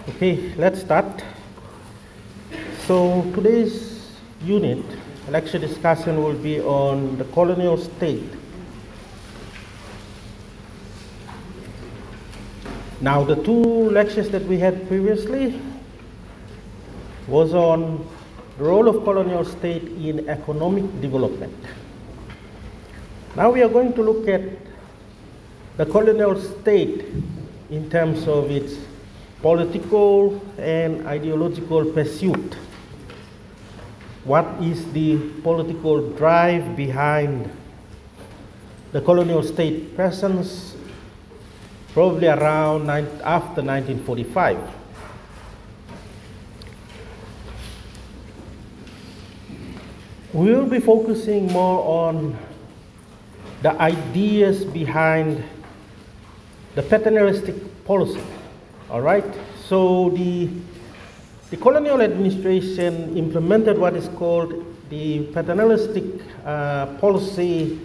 Okay, let's start. So today's unit, lecture discussion will be on the colonial state. Now the two lectures that we had previously was on the role of colonial state in economic development. Now we are going to look at the colonial state in terms of its political and ideological pursuit. What is the political drive behind the colonial state presence probably around after 1945? We will be focusing more on the ideas behind the paternalistic policy. All right, so the colonial administration implemented what is called the paternalistic policy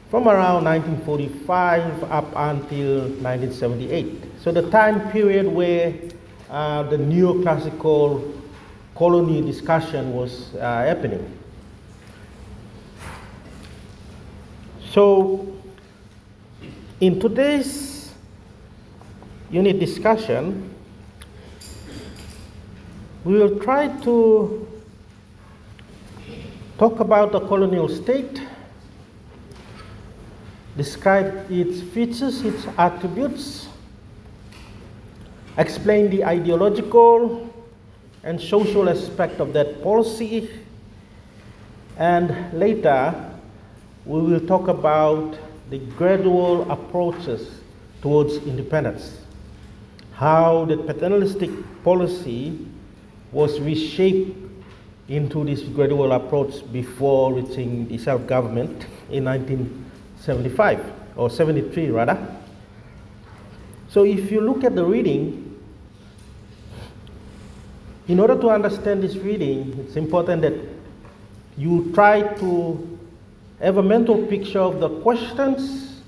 from around 1945 up until 1978. So the time period where the neoclassical colony discussion was happening. So in today's unit discussion, we will try to talk about the colonial state, describe its features, its attributes, explain the ideological and social aspect of that policy, and later we will talk about the gradual approaches towards independence. How the paternalistic policy was reshaped into this gradual approach before reaching the self-government in 1975, or 73 rather. So if you look at the reading, in order to understand this reading, it's important that you try to have a mental picture of the questions,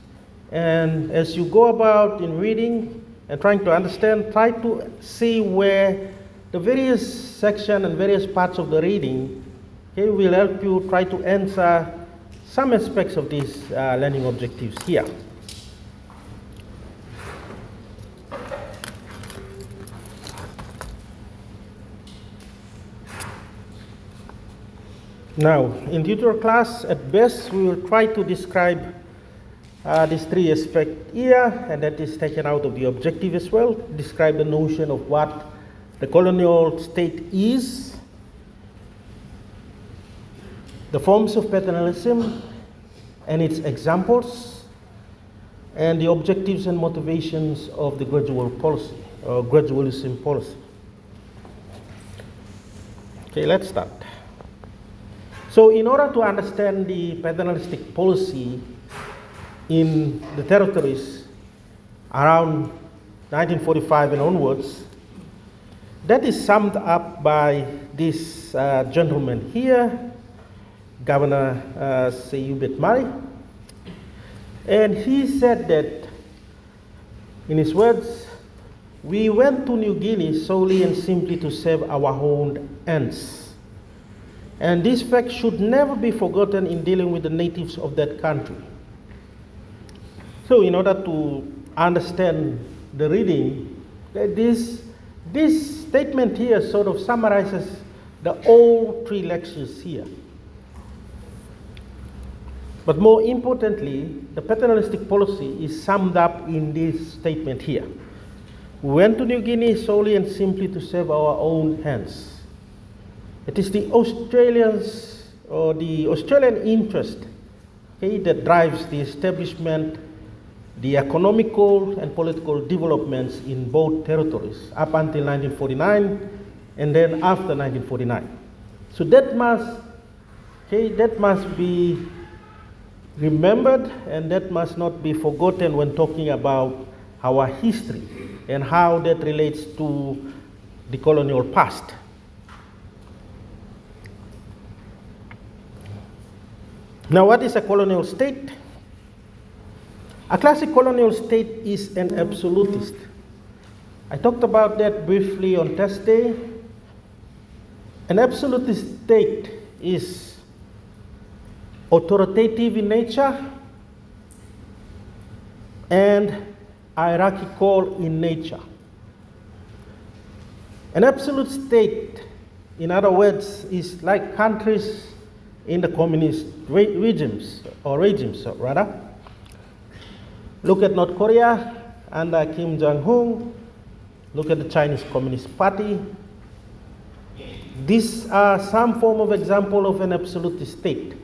and as you go about in reading and trying to understand, try to see where the various sections and various parts of the reading, okay, will help you try to answer some aspects of these learning objectives here. Now, in tutorial class, at best, we will try to describe these three aspects here, and that is taken out of the objective as well. Describe the notion of what the colonial state is, the forms of paternalism and its examples, and the objectives and motivations of the gradual policy, or gradualism policy. Okay, let's start. So in order to understand the paternalistic policy in the territories around 1945 and onwards, that is summed up by this gentleman here, Governor Seyubet Mari. And he said that, in his words, we went to New Guinea solely and simply to serve our own ends. And this fact should never be forgotten in dealing with the natives of that country. So in order to understand the reading, this statement here sort of summarizes the all three lectures here. But more importantly, the paternalistic policy is summed up in this statement here. We went to New Guinea solely and simply to serve our own hands. It is the Australians, or the Australian interest, okay, that drives the establishment, the economical and political developments in both territories up until 1949 and then after 1949. So that must be remembered, and that must not be forgotten when talking about our history and how that relates to the colonial past. Now, what is a colonial state? A classic colonial state is an absolutist. I talked about that briefly on Thursday. An absolute state is authoritative in nature and hierarchical in nature. An absolute state, in other words, is like countries in the communist regimes. Look at North Korea under Kim Jong-un. Look at the Chinese Communist Party. These are some form of example of an absolute state.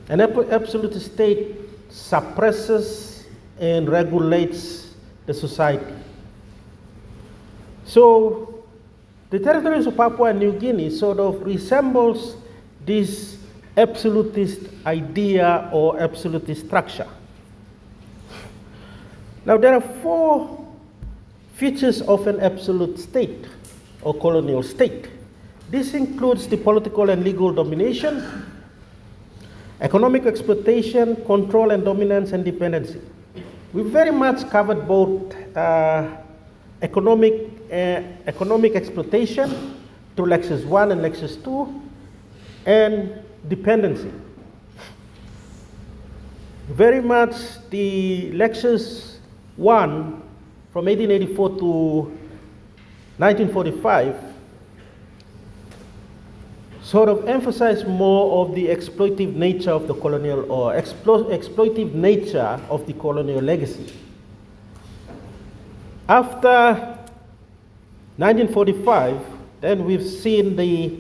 An absolute state suppresses and regulates the society. So the territories of Papua New Guinea sort of resembles this absolutist idea or absolutist structure. Now there are 4 features of an absolute state or colonial state. This includes the political and legal domination, economic exploitation, control and dominance, and dependency. We very much covered both economic exploitation through lectures 1 and lectures 2, and dependency. Very much the lectures 1 from 1884 to 1945 sort of emphasize more of the exploitive nature of the colonial or exploitive nature of the colonial legacy. After 1945, then we've seen the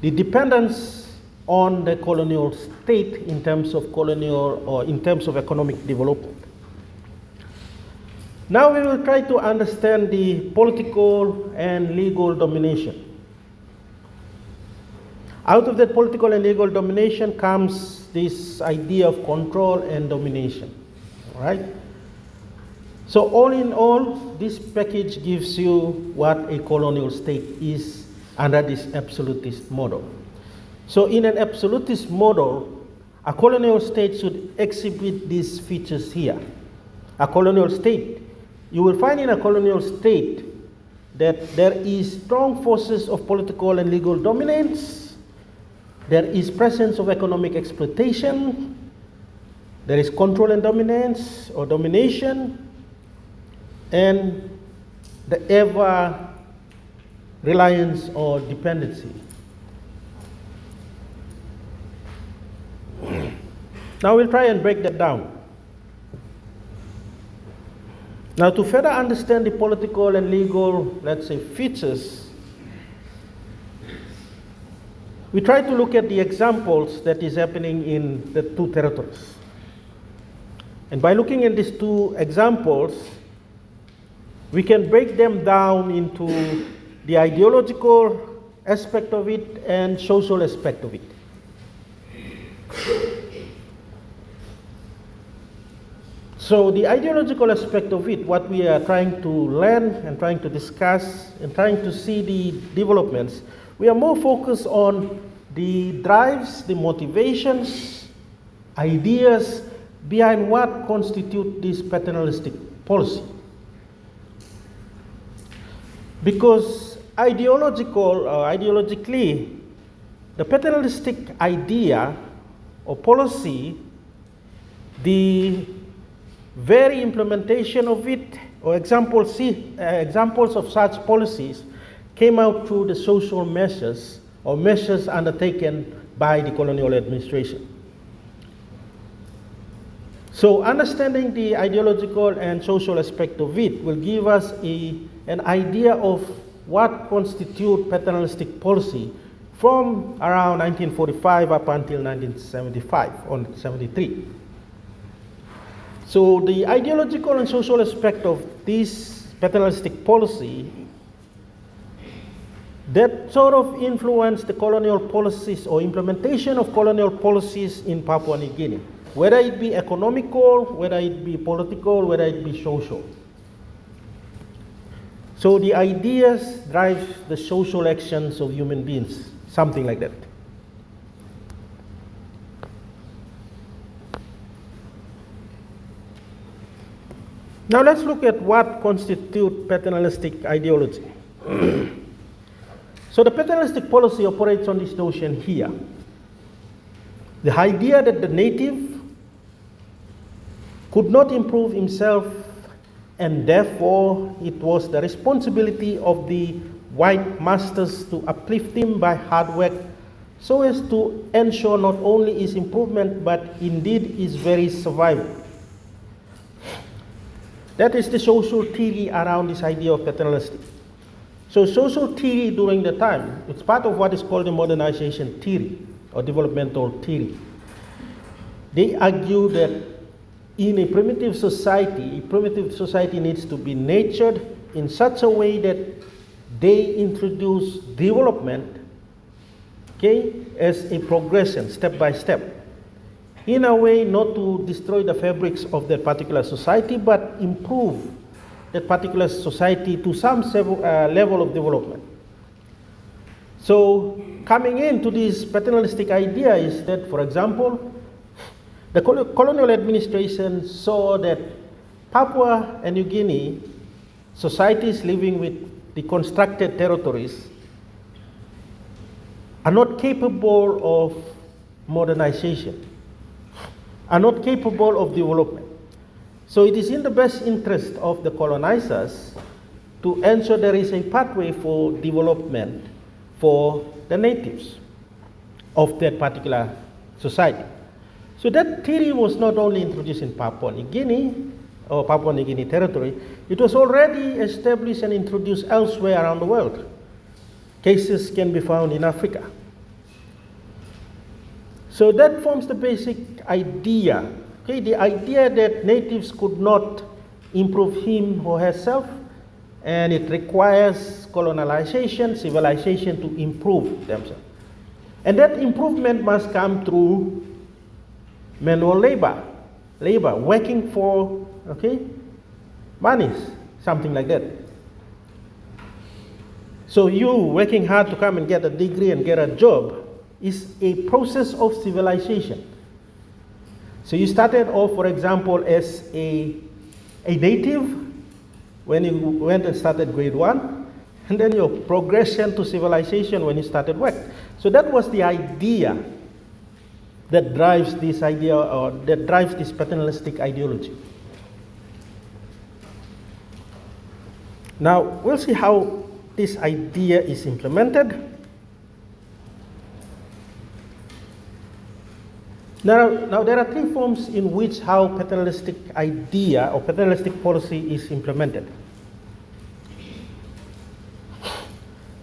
dependence on the colonial state in terms of colonial or in terms of economic development. Now we will try to understand the political and legal domination. Out of that political and legal domination comes this idea of control and domination, all right? So all in all, this package gives you what a colonial state is under this absolutist model. So in an absolutist model, a colonial state should exhibit these features here. A colonial state, you will find in a colonial state that there is strong forces of political and legal dominance, there is presence of economic exploitation, there is control and dominance or domination, and the ever reliance or dependency. Now we'll try and break that down. Now to further understand the political and legal, let's say, features, we try to look at the examples that is happening in the 2 territories. And by looking at these 2 examples, we can break them down into the ideological aspect of it and social aspect of it. So the ideological aspect of it, what we are trying to learn and trying to discuss and trying to see the developments, we are more focused on the drives, the motivations, ideas behind what constitute this paternalistic policy. Because ideologically, the paternalistic idea or policy, the very implementation of it, or examples of such policies came out through the social measures or measures undertaken by the colonial administration. So understanding the ideological and social aspect of it will give us an idea of what constitutes paternalistic policy from around 1945 up until 1975 or 73. So the ideological and social aspect of this paternalistic policy that sort of influenced the colonial policies or implementation of colonial policies in Papua New Guinea, whether it be economical, whether it be political, whether it be social. So the ideas drive the social actions of human beings, something like that. Now let's look at what constitutes paternalistic ideology. So the paternalistic policy operates on this notion here. The idea that the native could not improve himself, and therefore it was the responsibility of the white masters to uplift him by hard work so as to ensure not only his improvement but indeed his very survival. That is the social theory around this idea of paternalistic. So social theory during the time, it's part of what is called the modernization theory or developmental theory. They argue that in a primitive society needs to be nurtured in such a way that they introduce development, okay, as a progression, step by step, in a way not to destroy the fabrics of that particular society, but improve that particular society to some level of development. So coming into this paternalistic idea is that, for example, the colonial administration saw that Papua and New Guinea societies living with the constructed territories are not capable of modernization, are not capable of development. So it is in the best interest of the colonizers to ensure there is a pathway for development for the natives of that particular society. So that theory was not only introduced in Papua New Guinea or Papua New Guinea territory, it was already established and introduced elsewhere around the world. Cases can be found in Africa. So that forms the basic idea, okay? The idea that natives could not improve him or herself, and it requires colonization, civilization to improve themselves. And that improvement must come through manual labor, working for, okay, monies, something like that. So you working hard to come and get a degree and get a job is a process of civilization. So you started off, for example, as a native when you went and started grade 1, and then your progression to civilization when you started work. So that was the idea that drives this idea, or that drives this paternalistic ideology. Now, we'll see how this idea is implemented. Now there are three forms in which how paternalistic idea or paternalistic policy is implemented.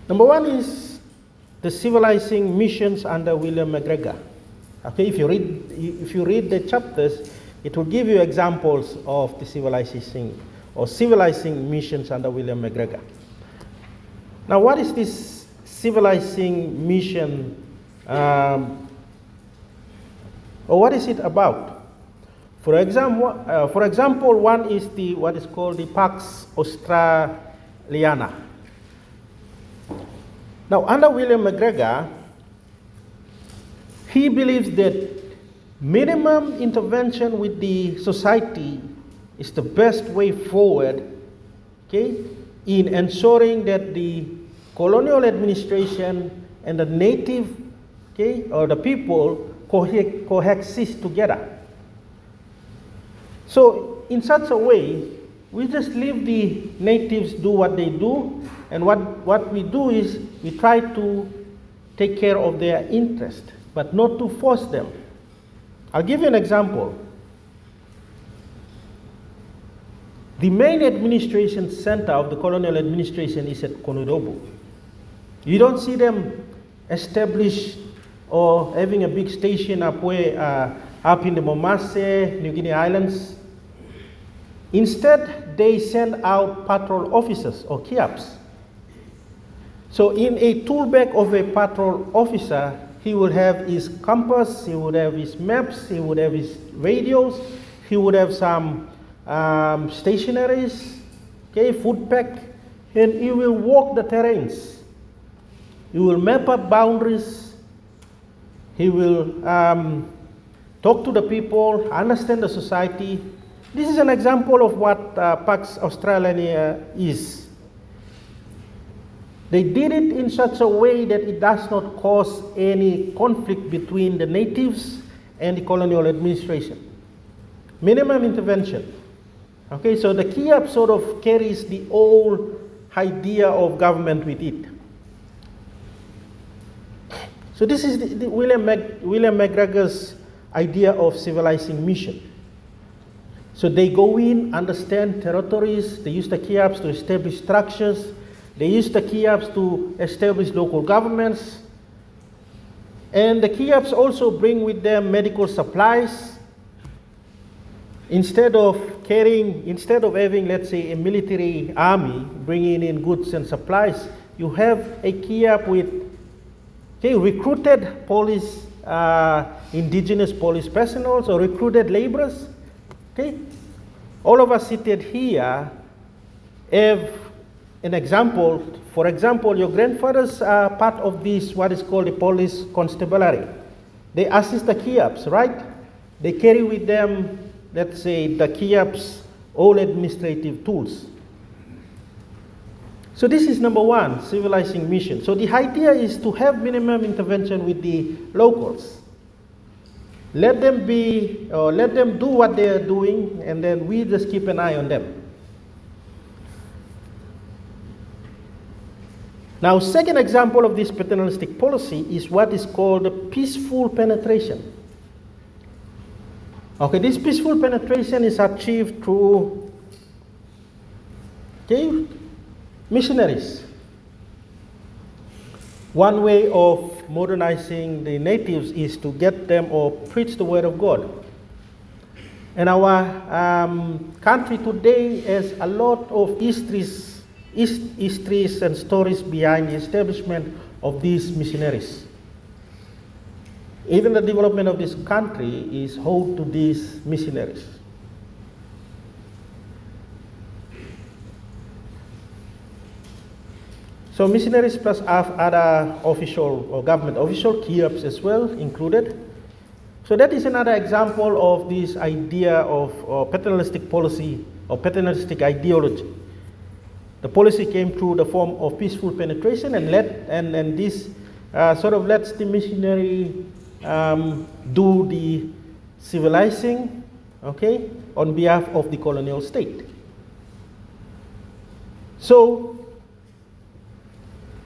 Number one is the civilizing missions under William McGregor. Okay, if you read the chapters, it will give you examples of the civilizing missions under William McGregor. Now, what is this civilizing mission, or what is it about? For example, one is what is called the Pax Australiana. Now, under William McGregor, he believes that minimum intervention with the society is the best way forward, okay, in ensuring that the colonial administration and the native, okay, or the people coexist together. So in such a way, we just leave the natives do what they do, and what we do is we try to take care of their interest, but not to force them. I'll give you an example. The main administration center of the colonial administration is at Konodobu. You don't see them established or having a big station up in the Momase, New Guinea Islands. Instead, they send out patrol officers or KIAPs. So in a tool bag of a patrol officer, he would have his compass, he would have his maps, he would have his radios, he would have some stationaries, okay, food pack, and he will walk the terrains. He will map up boundaries. He will talk to the people, understand the society, This is an example of what Pax Australiana is. They did it in such a way that it does not cause any conflict between the natives and the colonial administration. Minimum intervention. Okay, so the Kiap sort of carries the old idea of government with it. So this is the William McGregor's idea of civilizing mission. So they go in, understand territories, they use the Kiaps to establish structures, they use the Kiaps to establish local governments, and the Kiaps also bring with them medical supplies. Instead of having, let's say, a military army bringing in goods and supplies, you have a Kiap with recruited police, indigenous police personnel, or recruited laborers. Okay, all of us seated here have an example. For example, your grandfathers are part of this, what is called the police constabulary. They assist the Kiaps, right? They carry with them, let's say, the Kiaps' all administrative tools. So this is number one, civilizing mission. So the idea is to have minimum intervention with the locals. Let them do what they are doing, and then we just keep an eye on them. Now, second example of this paternalistic policy is what is called peaceful penetration. Okay, this peaceful penetration is achieved through missionaries. One way of modernizing the natives is to get them or preach the word of God. And our country today has a lot of histories and stories behind the establishment of these missionaries. Even the development of this country is owed to these missionaries. So missionaries plus other official or government official, Kiaps as well included. So that is another example of this idea of paternalistic policy or paternalistic ideology. The policy came through the form of peaceful penetration, and this sort of lets the missionary do the civilizing, okay, on behalf of the colonial state. So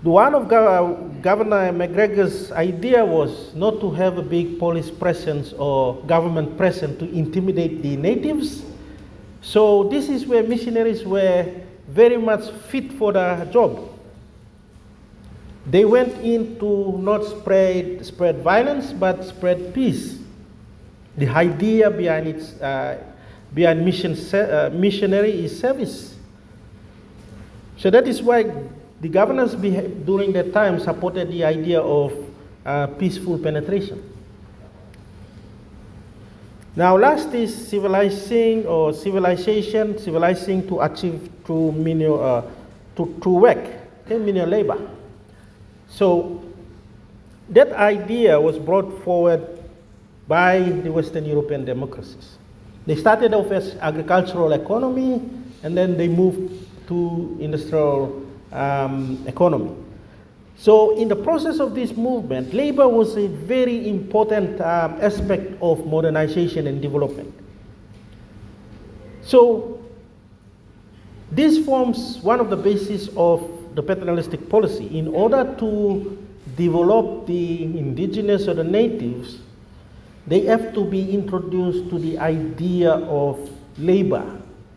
one of Governor McGregor's idea was not to have a big police presence or government presence to intimidate the natives. So this is where missionaries were very much fit for the job. They went in to not spread violence, but spread peace. The idea behind missionary is service. So that is why the governors during that time supported the idea of peaceful penetration. Now, last is civilizing to achieve through work, menial labor. So that idea was brought forward by the Western European democracies. They started off as agricultural economy, and then they moved to industrial economy. So in the process of this movement, labor was a very important aspect of modernization and development. So this forms one of the bases of the paternalistic policy. In order to develop the indigenous or the natives, they have to be introduced to the idea of labor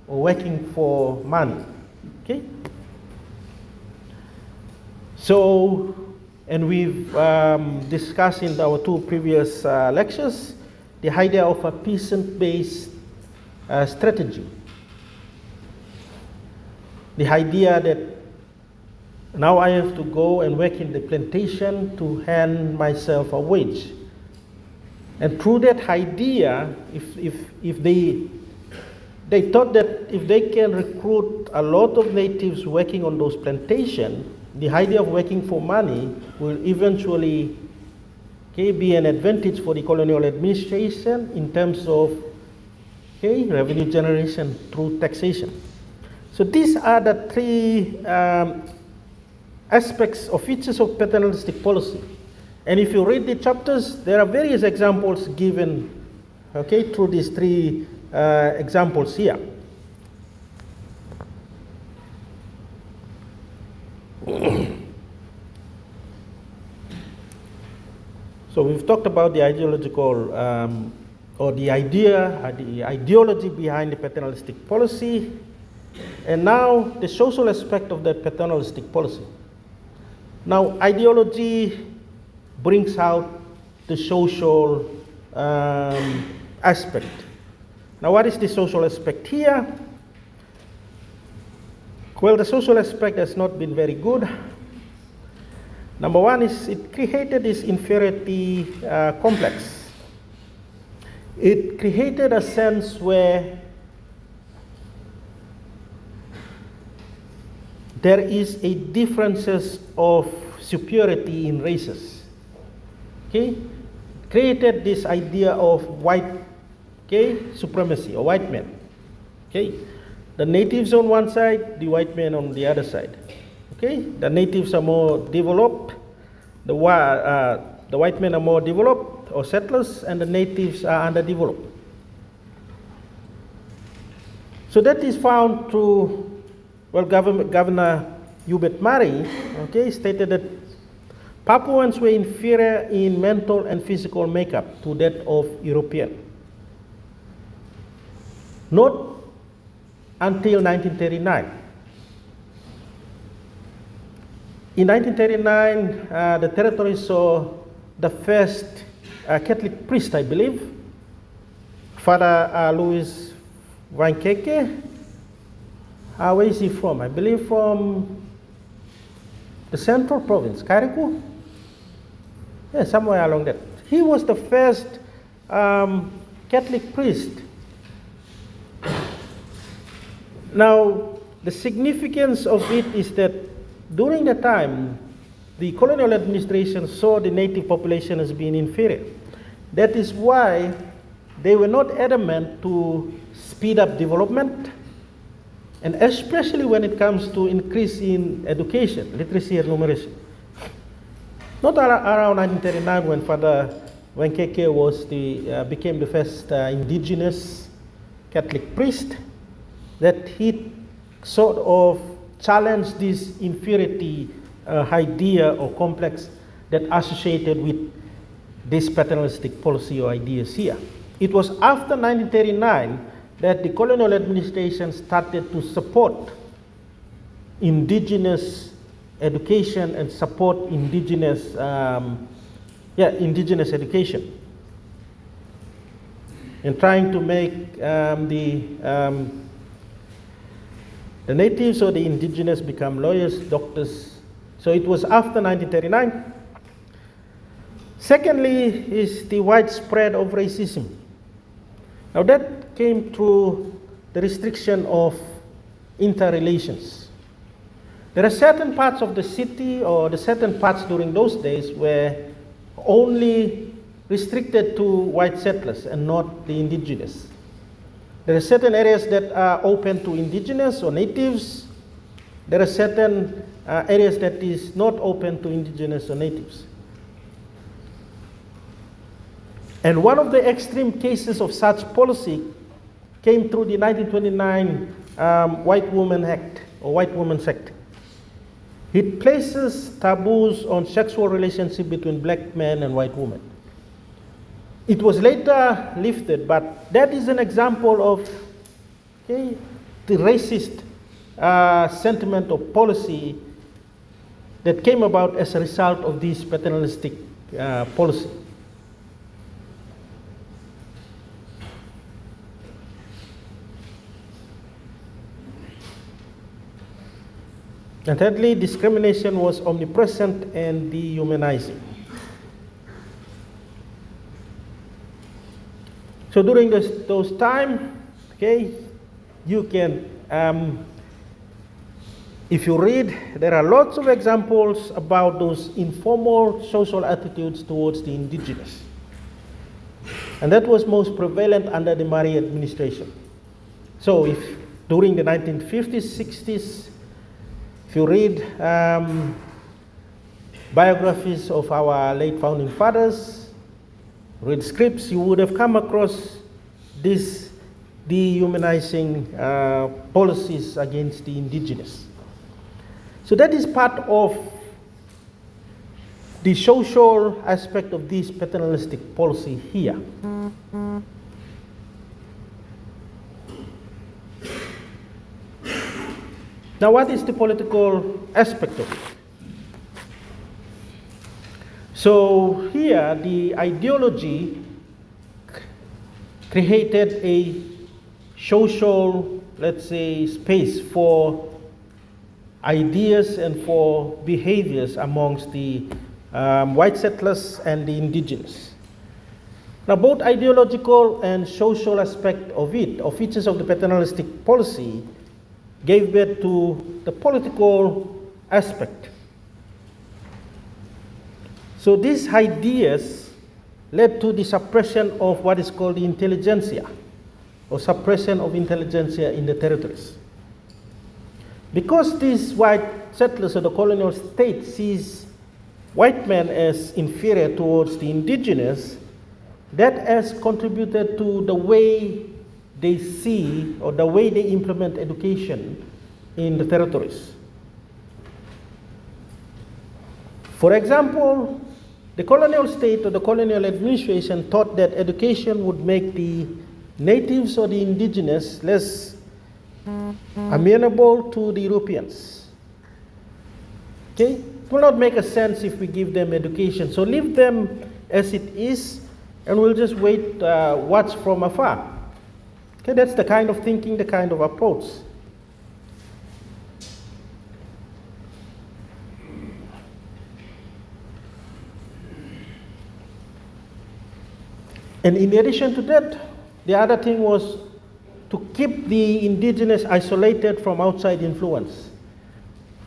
or working for money. Okay? So, and we've discussed in our two previous lectures the idea of a peasant-based strategy. The idea that now I have to go and work in the plantation to earn myself a wage. And through that idea, if they thought that if they can recruit a lot of natives working on those plantations, the idea of working for money will eventually be an advantage for the colonial administration in terms of okay, revenue generation through taxation. So these are the three aspects or features of paternalistic policy. And if you read the chapters, there are various examples given, okay, through these three examples here. So we've talked about the ideological or the ideology behind the paternalistic policy, and now the social aspect of the paternalistic policy. Now, ideology brings out the social aspect. Now, what is the social aspect here? Well, the social aspect has not been very good. Number one is it created this inferiority complex. It created a sense where there is a differences of superiority in races. Okay? Created this idea of white, okay, supremacy or white men. Okay? The natives on one side, the white men on the other side. Okay? The natives are more developed, the white men are more developed or settlers, and the natives are underdeveloped. So that is found through, well, Governor Hubert Murray, okay, stated that Papuans were inferior in mental and physical makeup to that of European. Not until 1939. In 1939, the territory saw the first Catholic priest, I believe, Father Louis Wankeke. Where is he from? I believe from the central province, Kariku? Yeah, somewhere along that. He was the first Catholic priest. Now, the significance of it is that during the time, the colonial administration saw the native population as being inferior. That is why they were not adamant to speed up development, and especially when it comes to increase in education, literacy and numeracy. Not around 1939 when Father Wankeke became the first indigenous Catholic priest, that he sort of challenged this inferiority idea or complex that associated with this paternalistic policy or ideas here. It was after 1939 that the colonial administration started to support indigenous education and support indigenous education, and trying to make the natives or the indigenous become lawyers, doctors. So it was after 1939. Secondly is the widespread of racism. Now that came through the restriction of interrelations. There are certain parts of the city or the certain parts during those days were only restricted to white settlers and not the indigenous. There are certain areas that are open to indigenous or natives. There are certain areas that is not open to indigenous or natives. And one of the extreme cases of such policy came through the 1929 White Woman Act or White Women's Act. It places taboos on sexual relationship between black men and white women. It was later lifted, but that is an example of the racist sentiment or policy that came about as a result of this paternalistic policy. And thirdly, discrimination was omnipresent and dehumanizing. So during those time, you can, if you read, there are lots of examples about those informal social attitudes towards the indigenous. And that was most prevalent under the Mari administration. So if during the 1950s, 60s, if you read biographies of our late founding fathers, read scripts, you would have come across these dehumanizing policies against the indigenous. So that is part of the social aspect of this paternalistic policy here. Now, what is the political aspect of it? So here, the ideology created a social, let's say, space for ideas and for behaviors amongst the white settlers and the indigenous. Now, both ideological and social aspect of it, or features of the paternalistic policy, gave birth to the political aspect. So these ideas led to the suppression of what is called the intelligentsia, or suppression of intelligentsia in the territories. Because these white settlers of the colonial state sees white men as inferior towards the indigenous, that has contributed to the way they see or the way they implement education in the territories. For example, the colonial state or the colonial administration thought that education would make the natives or the indigenous less amenable to the Europeans. Okay? It will not make a sense if we give them education. So leave them as it is and we'll just wait, watch from afar. Okay, that's the kind of thinking, the kind of approach. And in addition to that, the other thing was to keep the indigenous isolated from outside influence.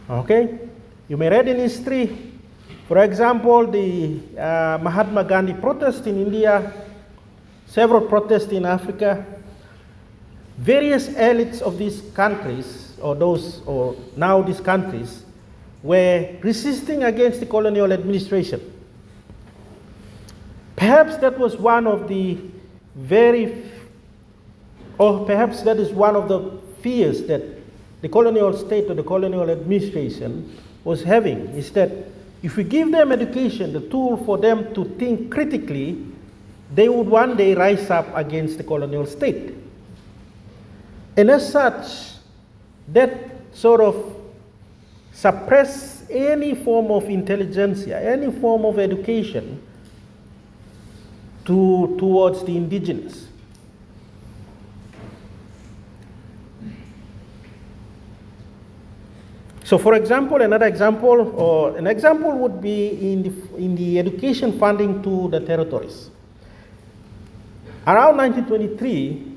Okay? You may read in history, for example, the Mahatma Gandhi protest in India, several protests in Africa. Various elites of these countries, or now these countries, were resisting against the colonial administration. Perhaps that was one of the perhaps that is one of the fears that the colonial state or the colonial administration was having, is that if we give them education, the tool for them to think critically, they would one day rise up against the colonial state. And as such, that sort of suppress any form of intelligentsia, any form of education towards the indigenous. So for example, an example would be in the education funding to the territories. Around 1923,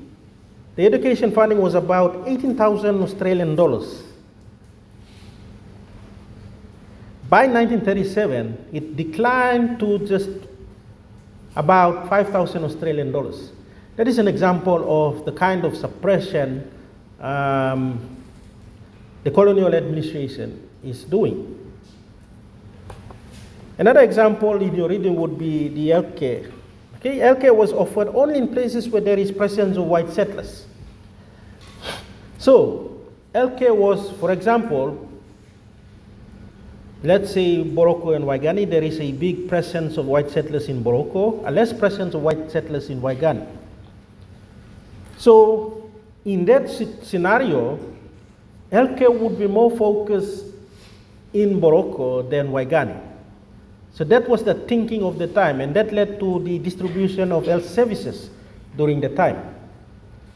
the education funding was about 18,000 Australian dollars. By 1937, it declined to just about 5,000 Australian dollars. That is an example of the kind of suppression the colonial administration is doing. Another example in your reading would be the healthcare. Okay, healthcare was offered only in places where there is presence of white settlers. So, healthcare was, for example, let's say Boroko and Waigani, there is a big presence of white settlers in Boroko, a less presence of white settlers in Waigani. So, in that scenario, healthcare would be more focused in Boroko than Waigani. So that was the thinking of the time, and that led to the distribution of health services during the time.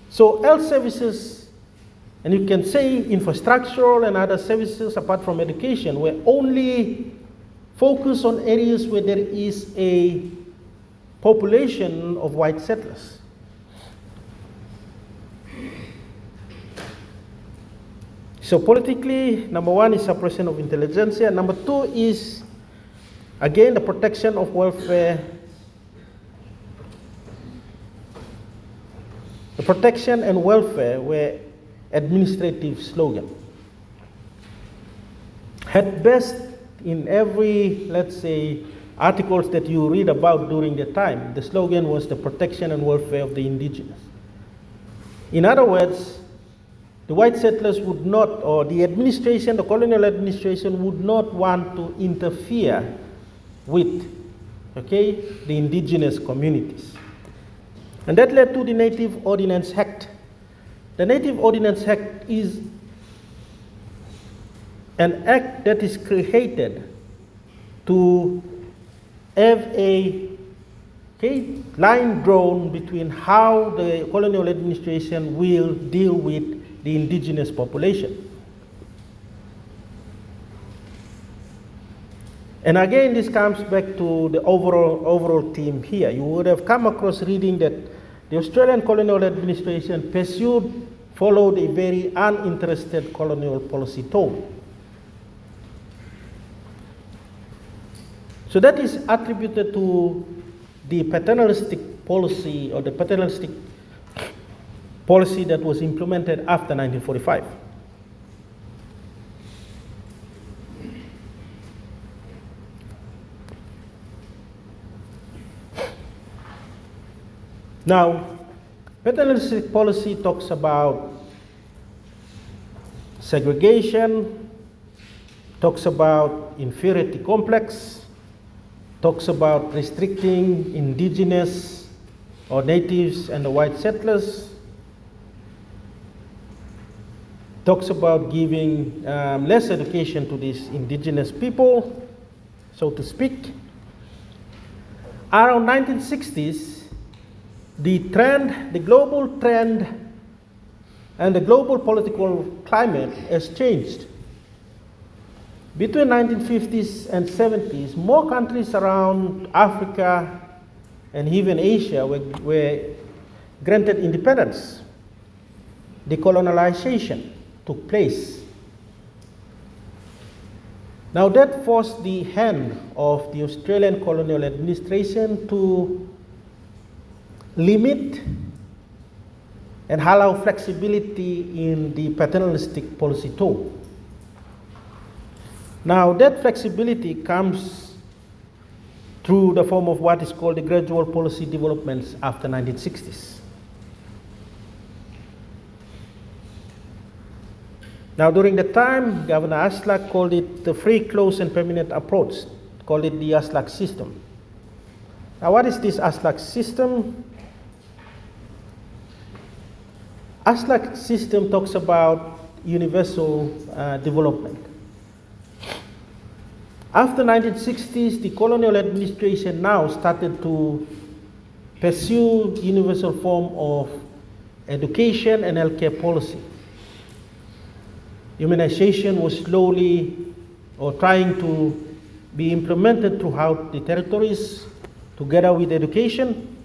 So health services, and you can say infrastructural and other services apart from education, were only focused on areas where there is a population of white settlers. So politically, number one is suppression of intelligentsia. Number two is, again, the protection of welfare protection and welfare were administrative slogans. At best, in every, let's say, articles that you read about during the time, the slogan was the protection and welfare of the indigenous. In other words, the white settlers would not, or the administration, the colonial administration would not want to interfere with, the indigenous communities. And that led to the Native Ordinance Act. The Native Ordinance Act is an act that is created to have a line drawn between how the colonial administration will deal with the indigenous population. And again, this comes back to the overall theme here. You would have come across reading that the Australian colonial administration followed a very uninterested colonial policy tone. So that is attributed to the paternalistic policy, or the paternalistic policy that was implemented after 1945. Now, paternalistic policy talks about segregation, talks about inferiority complex, talks about restricting indigenous or natives and the white settlers, talks about giving less education to these indigenous people, so to speak. Around 1960s, the global trend and the global political climate has changed. Between 1950s and 70s, more countries around Africa and even Asia were granted independence. Decolonization took place. Now that forced the hand of the Australian colonial administration to limit and allow flexibility in the paternalistic policy tone. Now that flexibility comes through the form of what is called the gradual policy developments after 1960s. Now during the time, Governor Aslak called it the free, close and permanent approach, called it the Aslak system. Now what is this Aslak system? Aslak system talks about universal development. After 1960s, the colonial administration now started to pursue universal form of education and healthcare policy. Humanization was slowly or trying to be implemented throughout the territories together with education.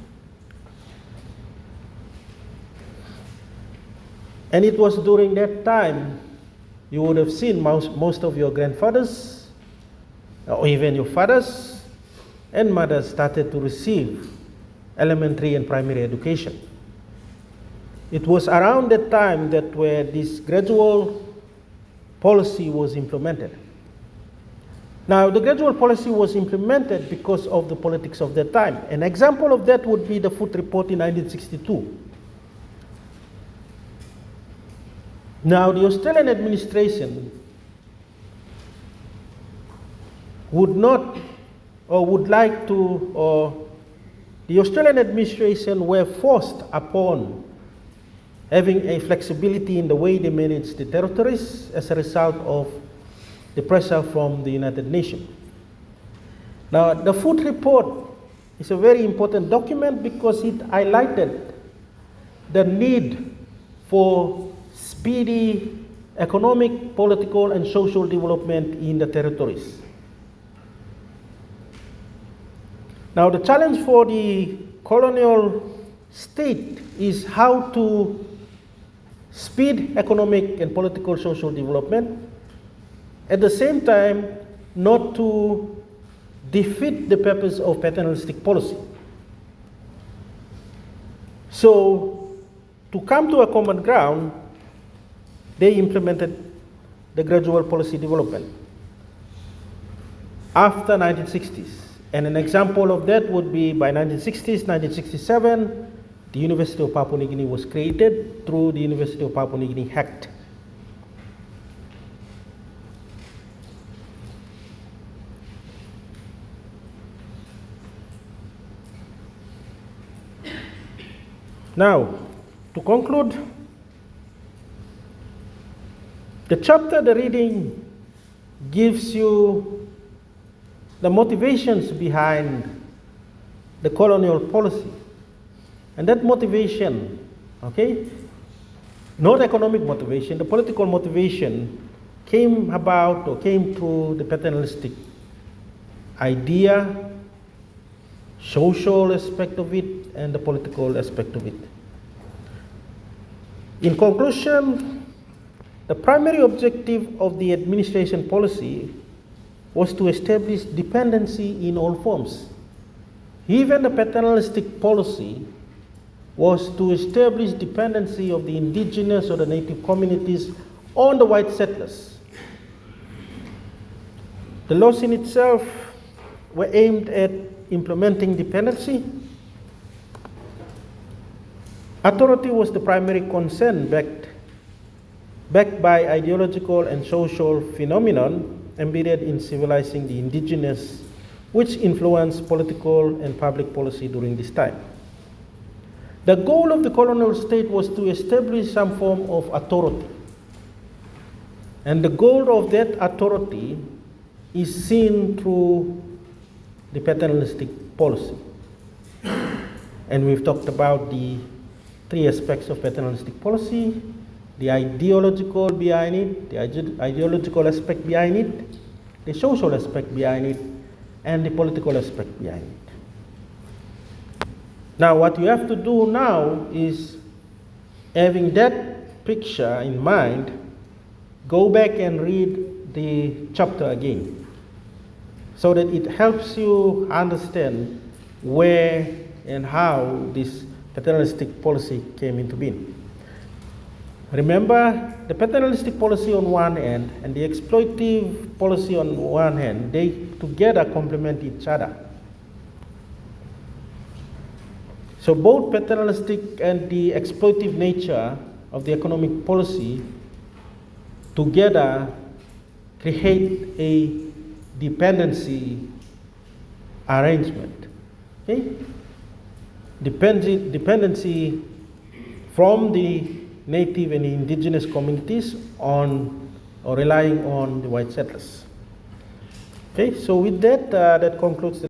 And it was during that time you would have seen most of your grandfathers or even your fathers and mothers started to receive elementary and primary education. It was around that time that where this gradual policy was implemented. Now, the gradual policy was implemented because of the politics of that time. An example of that would be the Food Report in 1962. Now, the Australian administration would not, or would like to, or the Australian administration were forced upon having a flexibility in the way they manage the territories as a result of the pressure from the United Nations. Now, the Food Report is a very important document because it highlighted the need for speedy economic, political, and social development in the territories. Now, the challenge for the colonial state is how to speed economic and political social development, at the same time not to defeat the purpose of paternalistic policy. So, to come to a common ground, they implemented the gradual policy development after 1960s. And an example of that would be by 1960s, 1967, the University of Papua New Guinea was created through the University of Papua New Guinea Act. Now, to conclude, the chapter, the reading, gives you the motivations behind the colonial policy. And that motivation, okay, not economic motivation, the political motivation came about or came through the paternalistic idea, social aspect of it, and the political aspect of it. In conclusion, the primary objective of the administration policy was to establish dependency in all forms. Even the paternalistic policy was to establish dependency of the indigenous or the native communities on the white settlers. The laws in itself were aimed at implementing dependency. Authority was the primary concern backed by ideological and social phenomenon embedded in civilizing the indigenous, which influenced political and public policy during this time. The goal of the colonial state was to establish some form of authority. And the goal of that authority is seen through the paternalistic policy. And we've talked about the three aspects of paternalistic policy: the ideological behind it, the ideological aspect behind it, the social aspect behind it, and the political aspect behind it. Now, what you have to do now is, having that picture in mind, go back and read the chapter again, so that it helps you understand where and how this paternalistic policy came into being. Remember, the paternalistic policy on one hand and the exploitive policy on one hand, they together complement each other. So both paternalistic and the exploitive nature of the economic policy together create a dependency arrangement. Okay? Dependency from the native and indigenous communities on or relying on the white settlers. Okay, so with that, that concludes the